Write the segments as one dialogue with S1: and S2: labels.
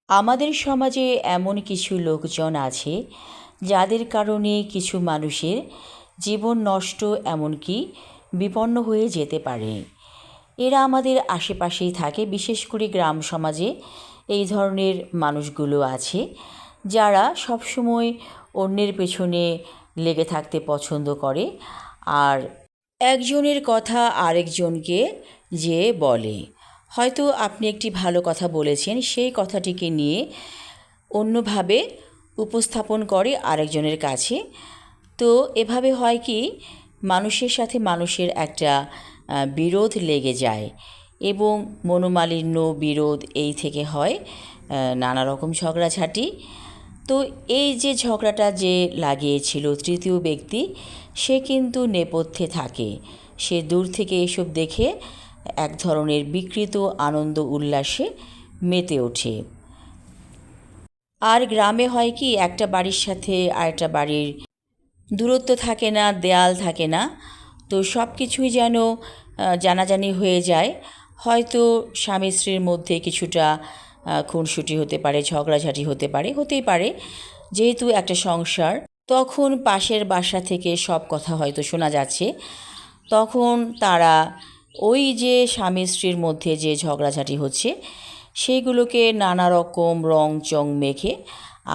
S1: আমাদের সমাজে এমন কিছু লোকজন আছে যাদের কারণে কিছু মানুষের জীবন নষ্ট এমনকি বিপন্ন হয়ে যেতে পারে। এরা আমাদের আশেপাশেই থাকে, বিশেষ করে গ্রাম সমাজে এই ধরনের মানুষগুলো আছে যারা সবসময় অন্যের পেছনে লেগে থাকতে পছন্দ করে আর একজনের কথা আরেকজনকে যে বলে। হয়তো আপনি একটি ভালো কথা বলেছেন, সেই কথাটিকে নিয়ে অন্যভাবে উপস্থাপন করে আরেকজনের কাছে। তো এভাবে হয় কি, মানুষের সাথে মানুষের একটা বিরোধ লেগে যায় এবং মনোমালিন্য, বিরোধ এই থেকে হয় নানা রকম ঝগড়াঝাঁটি। তো এই যে ঝগড়াটা যে লাগিয়েছিল তৃতীয় ব্যক্তি, সে কিন্তু নেপথ্যে থাকে। সে দূর থেকে এসব দেখে এক ধরনের বিকৃত আনন্দ উল্লাসে মেতে ওঠে। আর গ্রামে হয় কি, একটা বাড়ির সাথে আরেকটা বাড়ির দূরত্ব থাকে না, দেয়াল থাকে না। তো সব কিছুই যেন জানাজানি হয়ে যায়। হয়তো স্বামী স্ত্রীর মধ্যে কিছুটা খুনসুটি হতে পারে, ঝগড়াঝাটি হতে পারে, হতেই পারে, যেহেতু একটা সংসার। তখন পাশের বাসা থেকে সব কথা হয়তো শোনা যাচ্ছে। তখন তারা ওই যে স্বামী স্ত্রীর মধ্যে যে ঝগড়াঝাটি হচ্ছে সেইগুলোকে নানা রকম রং চং মেখে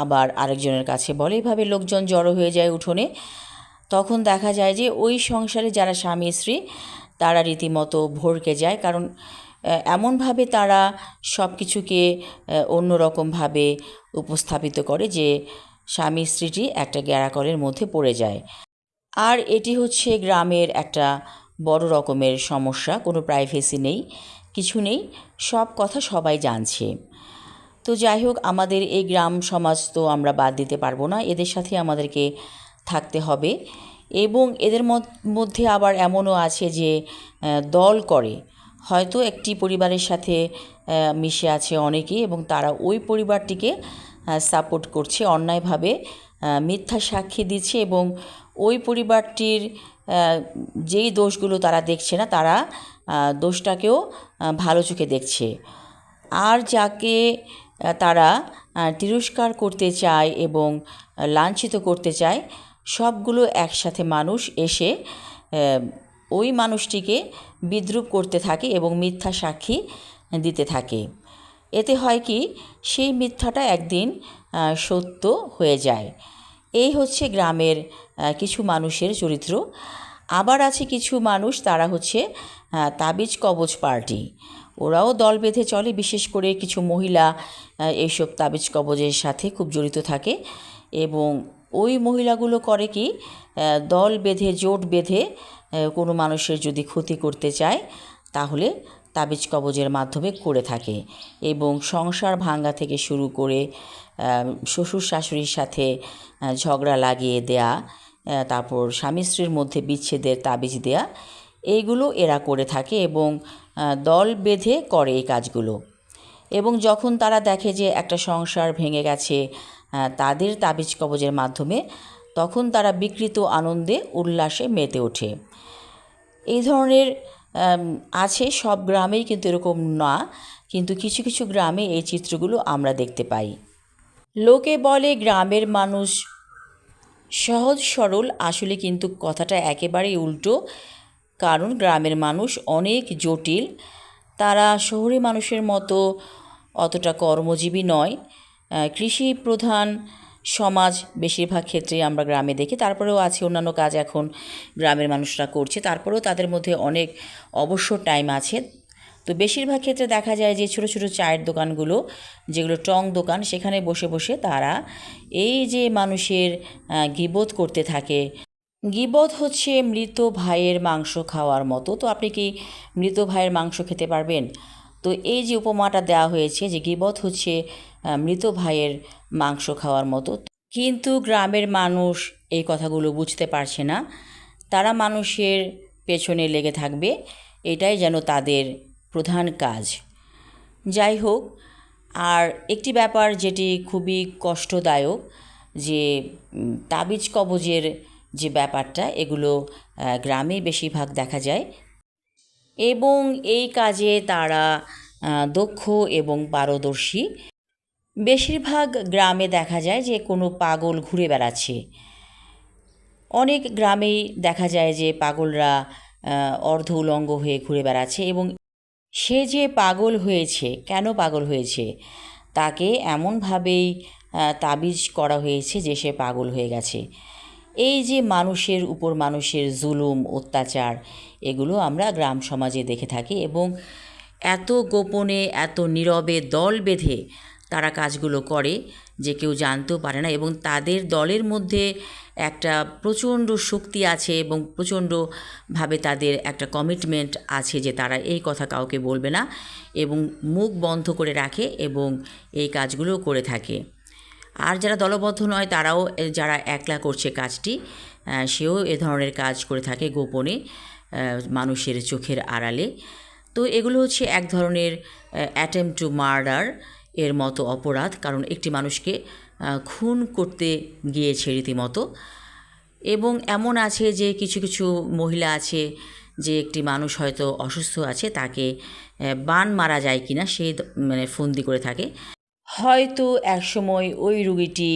S1: আবার আরেকজনের কাছে বলে। এভাবে লোকজন জড়ো হয়ে যায় উঠোনে। তখন দেখা যায় যে ওই সংসারে যারা স্বামী স্ত্রী তারা রীতিমতো ভড়কে যায়, কারণ এমনভাবে তারা সব কিছুকে অন্যরকমভাবে উপস্থাপিত করে যে স্বামী স্ত্রীটি একটা গ্যাঁড়াকলের মধ্যে পড়ে যায়। আর এটি হচ্ছে গ্রামের একটা বড় রকমের সমস্যা। কোনো প্রাইভেসি নেই, কিছু নেই, সব কথা সবাই জানছে। তো যাই হোক, আমাদের এই গ্রাম সমাজ তো আমরা বাদ দিতে পারবো না, এদের সাথে আমাদেরকে থাকতে হবে। এবং এদের মধ্যে আবার এমনও আছে যে দল করে। হয়তো একটি পরিবারের সাথে মিশে আছে অনেকেই এবং তারা ওই পরিবারটিকে সাপোর্ট করছে, অন্যায়ভাবে মিথ্যা সাক্ষী দিচ্ছে এবং ওই পরিবারটির যেই দোষগুলো তারা দেখছে না, তারা দোষটাকেও ভালো চোখে দেখছে। আর যাকে তারা তিরস্কার করতে চায় এবং লাঞ্ছিত করতে চায়, সবগুলো একসাথে মানুষ এসে ওই মানুষটিকে বিদ্রূপ করতে থাকে এবং মিথ্যা সাক্ষী দিতে থাকে। এতে হয় কি, সেই মিথ্যাটা একদিন সত্য হয়ে যায়। এই হচ্ছে গ্রামের কিছু মানুষের চরিত্র। আবার আছে কিছু মানুষ, তারা হচ্ছে তাবিজ কবজ পার্টি। ওরাও দল বেঁধে চলে, বিশেষ করে কিছু মহিলা এইসব তাবিজ কবজের সাথে খুব জড়িত থাকে। এবং ওই মহিলাগুলো করে কি, দল বেঁধে, জোট বেঁধে কোনো মানুষের যদি ক্ষতি করতে চায় তাহলে তাবিজ কবজের মাধ্যমে করে থাকে। এবং সংসার ভাঙা থেকে শুরু করে শ্বশুর শাশুড়ির সাথে ঝগড়া লাগিয়ে দেয়া, তারপর স্বামী স্ত্রীর মধ্যে বিচ্ছেদের তাবিজ দেয়া, এইগুলো এরা করে থাকে এবং দল বেঁধে করে এই কাজগুলো। এবং যখন তারা দেখে যে একটা সংসার ভেঙে গেছে তাদের তাবিজ কবজের মাধ্যমে, তখন তারা বিকৃত আনন্দে উল্লাসে মেতে ওঠে। এই ধরনের আছে, সব গ্রামেই কিন্তু এরকম না, কিন্তু কিছু কিছু গ্রামে এই চিত্রগুলো আমরা দেখতে পাই। লোকে বলে গ্রামের মানুষ সহজ সরল, আসলে কিন্তু কথাটা একেবারেই উল্টো। কারণ গ্রামের মানুষ অনেক জটিল। তারা শহুরে মানুষের মতো অতটা কর্মজীবী নয়। কৃষি প্রধান সমাজ বেশিরভাগ ক্ষেত্রে আমরা গ্রামে দেখি। তারপরেও আছে অন্যান্য কাজ এখন গ্রামের মানুষরা করছে, তারপরেও তাদের মধ্যে অনেক অবসর টাইম আছে। তো বেশিরভাগ ক্ষেত্রে দেখা যায় যে ছোটো ছোটো চায়ের দোকানগুলো, যেগুলো টং দোকান, সেখানে বসে বসে তারা এই যে মানুষের গীবত করতে থাকে। গীবত হচ্ছে মৃত ভাইয়ের মাংস খাওয়ার মতো। তো আপনি কি মৃত ভাইয়ের মাংস খেতে পারবেন? তো এই যে উপমাটা দেওয়া হয়েছে যে গীবত হচ্ছে মৃত ভাইয়ের মাংস খাওয়ার মতো। কিন্তু গ্রামের মানুষ এই কথাগুলো বুঝতে পারছে না। তারা মানুষের পেছনে লেগে থাকবে, এটাই যেন তাদের প্রধান কাজ। যাই হোক, আর একটি ব্যাপার যেটি খুবই কষ্টদায়ক, যে তাবিজ কবজের যে ব্যাপারটা, এগুলো গ্রামে বেশিরভাগ দেখা যায় এবং এই কাজে তারা দক্ষ এবং পারদর্শী। বেশিরভাগ গ্রামে দেখা যায় যে কোনো পাগল ঘুরে বেড়াচ্ছে। অনেক গ্রামেই দেখা যায় যে পাগলরা অর্ধ উলঙ্গ হয়ে ঘুরে বেড়াচ্ছে, এবং সে যে পাগল হয়েছে, কেন পাগল হয়েছে, তাকে এমনভাবেই তাবিজ করা হয়েছে যে সে পাগল হয়ে গেছে। এই যে মানুষের উপর মানুষের জুলুম, অত্যাচার, এগুলো আমরা গ্রাম সমাজে দেখে থাকি, এবং এত গোপনে, এত নীরবে দল বেঁধে তারা কাজগুলো করে যে কেউ জানতেও পারে না, এবং তাদের দলের মধ্যে একটা প্রচণ্ড শক্তি আছে এবং প্রচণ্ডভাবে তাদের একটা কমিটমেন্ট আছে যে তারা এই কথা কাউকে বলবে না, এবং মুখ বন্ধ করে রাখে এবং এই কাজগুলো করে থাকে। আর যারা দলবদ্ধ নয়, তারাও, যারা একলা করছে কাজটি, সেও এ ধরনের কাজ করে থাকে গোপনে, মানুষের চোখের আড়ালে। তো এগুলো হচ্ছে এক ধরনের অ্যাটেম্পট টু মার্ডার এর মতো অপরাধ, কারণ একটি মানুষকে খুন করতে গিয়েছে রীতিমতো। এবং এমন আছে যে কিছু কিছু মহিলা আছে যে একটি মানুষ হয়তো অসুস্থ আছে, তাকে বান মারা যায় কিনা সেই মানে ফন্দি করে থাকে। হয়তো একসময় ওই রুগীটি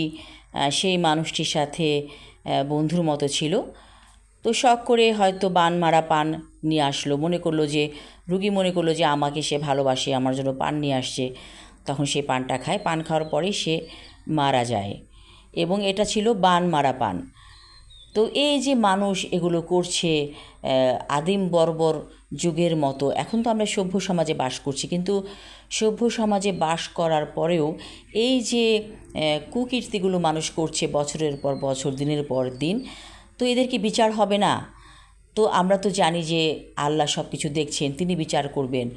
S1: সেই মানুষটির সাথে বন্ধুর মতো ছিল, তো শখ করে হয়তো বান মারা পান নিয়ে আসলো, মনে করলো যে, রুগী মনে করলো যে আমাকে সে ভালোবাসে, আমার জন্য পান নিয়ে আসছে, তখন সে পানটা খায়, পান খাওয়ার পরেই সে মারা যায়, এবং এটা ছিল বান মারা পান। তো এই যে মানুষ এগুলো করছে আদিম বর্বর যুগের মতো, এখন তো আমরা সভ্য সমাজে বাস করছি, কিন্তু সভ্য সমাজে বাস করার পরেও এই যে কুকীর্তিগুলো মানুষ করছে বছরের পর বছর, দিনের পর দিন, তো এদের কি বিচার হবে না? তো আমরা তো জানি যে আল্লাহ সব কিছু দেখছেন, তিনি বিচার করবেন।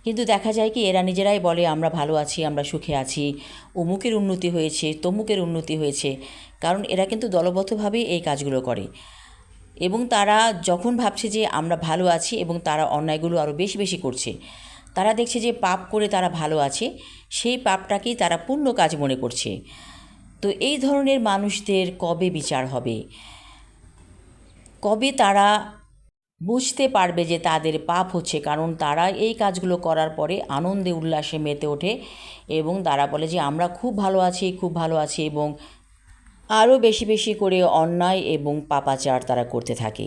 S1: কিন্তু দেখা যায় কি, এরা নিজেরাই বলে আমরা ভালো আছি, আমরা সুখে আছি, অমুকের উন্নতি হয়েছে, তমুকের উন্নতি হয়েছে, কারণ এরা কিন্তু দলবদ্ধভাবেই এই কাজগুলো করে। এবং তারা যখন ভাবছে যে আমরা ভালো আছি এবং তারা অন্যায়গুলো আরও বেশি বেশি করছে, তারা দেখছে যে পাপ করে তারা ভালো আছে, সেই পাপটাকেই তারা পুণ্য কাজ মনে করছে। তো এই ধরনের মানুষদের কবে বিচার হবে? কবে তারা বুঝতে পারবে যে তাদের পাপ হচ্ছে? কারণ তারা এই কাজগুলো করার পরে আনন্দে উল্লাসে মেতে ওঠে, এবং তারা বলে যে আমরা খুব ভালো আছি, খুব ভালো আছি, এবং আরও বেশি বেশি করে অন্যায় এবং পাপাচার তারা করতে থাকে।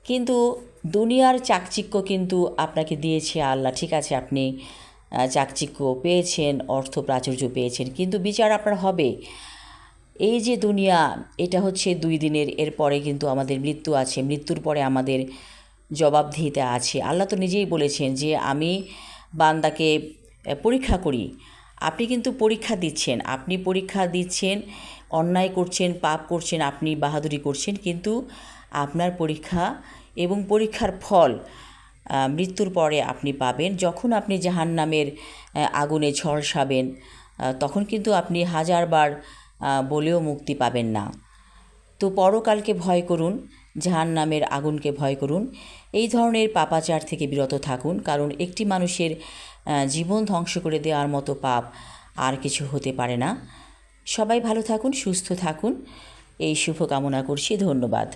S1: কিন্তু দুনিয়ার চাকচিক্য কিন্তু আপনাকে দিয়েছে আল্লাহ, ঠিক আছে, আপনি চাকচিক্য পেয়েছেন, অর্থ প্রাচুর্য পেয়েছেন, কিন্তু বিচার আপনার হবে। এই যে দুনিয়া, এটা হচ্ছে 2 দিনের, এরপরে কিন্তু আমাদের মৃত্যু আছে, মৃত্যুর পরে আমাদের জবাবদিহিতা আছে। আল্লাহ তো নিজেই বলেছেন যে আমি বান্দাকে পরীক্ষা করি। আপনি কিন্তু পরীক্ষা দিচ্ছেন, অন্যায় করছেন, পাপ করছেন, আপনি বাহাদুরি করছেন, কিন্তু আপনার পরীক্ষা এবং পরীক্ষার ফল মৃত্যুর পরে আপনি পাবেন। যখন আপনি জাহান্নামের আগুনে ঝলসাবেন, তখন কিন্তু আপনি 1000 বার বলেও মুক্তি পাবেন না। তো পরকালকে ভয় করুন, জাহান্নামের আগুনকে ভয় করুন, এই ধরনের পাপাচার থেকে বিরত থাকুন, কারণ একটি মানুষের জীবন ধ্বংস করে দেওয়ার মতো পাপ আর কিছু হতে পারে না। সবাই ভালো থাকুন, সুস্থ থাকুন, এই শুভকামনা করছি। ধন্যবাদ।